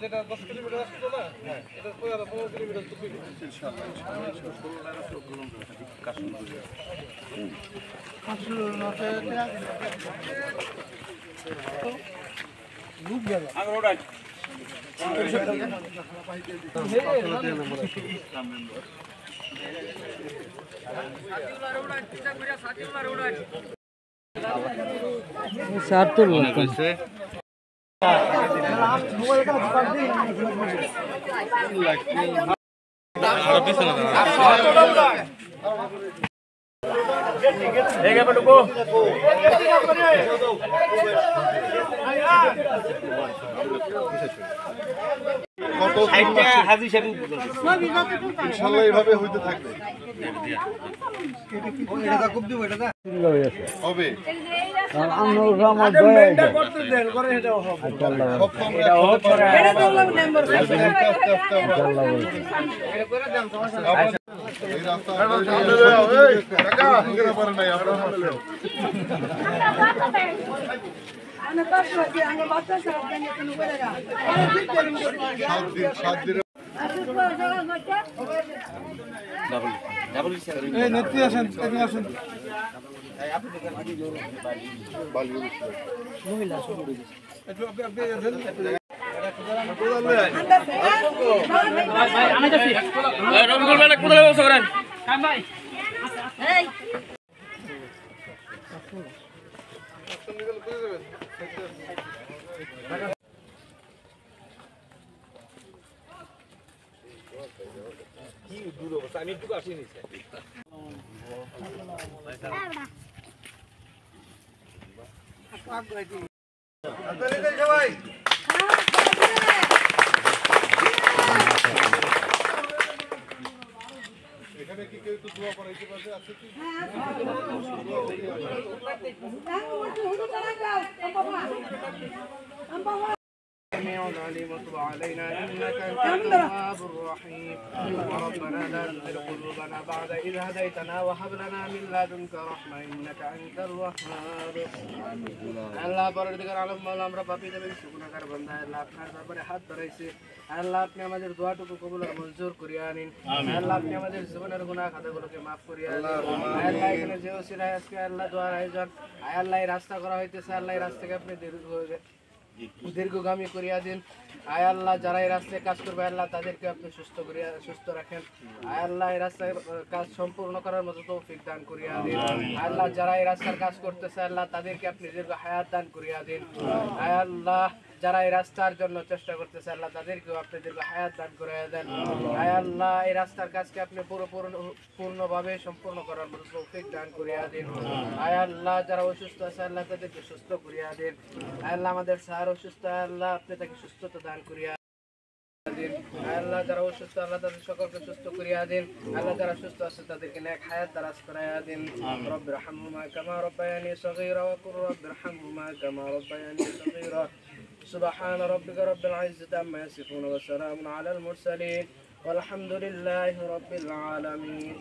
যেটা 10 কিলোমিটার আসছে তো না এটা 15 কিলোমিটার তো পেয়ে ইনশাআল্লাহ সার তো লাগছে ইনশাআল্লাহ এইভাবে হইতে থাকবে হবে নেত্রী আসেন আসেন আমি একটু আসিনি সবাই এখানে কি কেউ একটু দোয়া করাইতে পারবে আছে কি العليم وتب علينا انك انت التواب الرحيم ربنا لا تزغ قلوبنا بعد إذ هديتنا وهب لنا من لدنك رحمة انك انت الوهاب আল্লাহ পরদিগার আলম মাওলা আমরা পাপী দেবেন গুনাহগার বান্দা আল্লাহ আপনার দরবারে হাত ধরেছি আল্লাহ আপনি আমাদের দোয়াটুকু কবুল আর মঞ্জুর করিয়া নিন আল্লাহ আপনি আমাদের জীবনের গুনাহ খাতাগুলোকে maaf করিয়া দিন আল্লাহ এখানে যে ওসিলায় আজকে আল্লাহ দোয়ার আয়োজন আল্লাহ এই রাস্তা করা হইতেছে আল্লাহ এই রাস্তাকে আপনি দীর্ঘগামী করিয়া দিন আয় আল্লাহ যারা এই রাস্তায় কাজ করবে আল্লাহ তাদেরকে আপনি সুস্থ রাখেন আয় আল্লাহ এই রাস্তার কাজ সম্পূর্ণ করার মতো তৌফিক দান করিয়া দিন আল্লাহ যারা এই রাস্তার কাজ করতেছে আল্লাহ তাদেরকে আপনি দীর্ঘ হায়াত দান করিয়া দিন আয় আল্লাহ যারা এই রাস্তার জন্য চেষ্টা করতেছে আল্লাহ তাদেরকেও আপনি দীর্ঘ হায়াত দান করিয়া দেন আয় আল্লাহ এই রাস্তার কাজকে আপনি পূর্ণভাবে সম্পূর্ণ করার মতো তৌফিক দান করিয়া দিন আয় আল্লাহ যারা অসুস্থ আছে আল্লাহ তাদেরকে সুস্থ করিয়া দিন আয় আল্লাহ আমাদের স্যার অসুস্থ আল্লাহ আপনি তাকে সুস্থতা দান করিয়া দিন আল্লাহ যারা অসুস্থ আল্লাহ তাদের সকলকে সুস্থ করিয়া দিন আল্লাহ যারা সুস্থ আছে তাদেরকে নেক হায়াত দারাজ করাইয়া দিন রব্বিরহামহুমা কামা রব্বায়ানি সগীরা ওয়া কুর রব্বিরহামহুমা কামা রব্বায়ানি সগীরা سبحان ربك رب العزة عما يصفون وسلام على المرسلين والحمد لله رب العالمين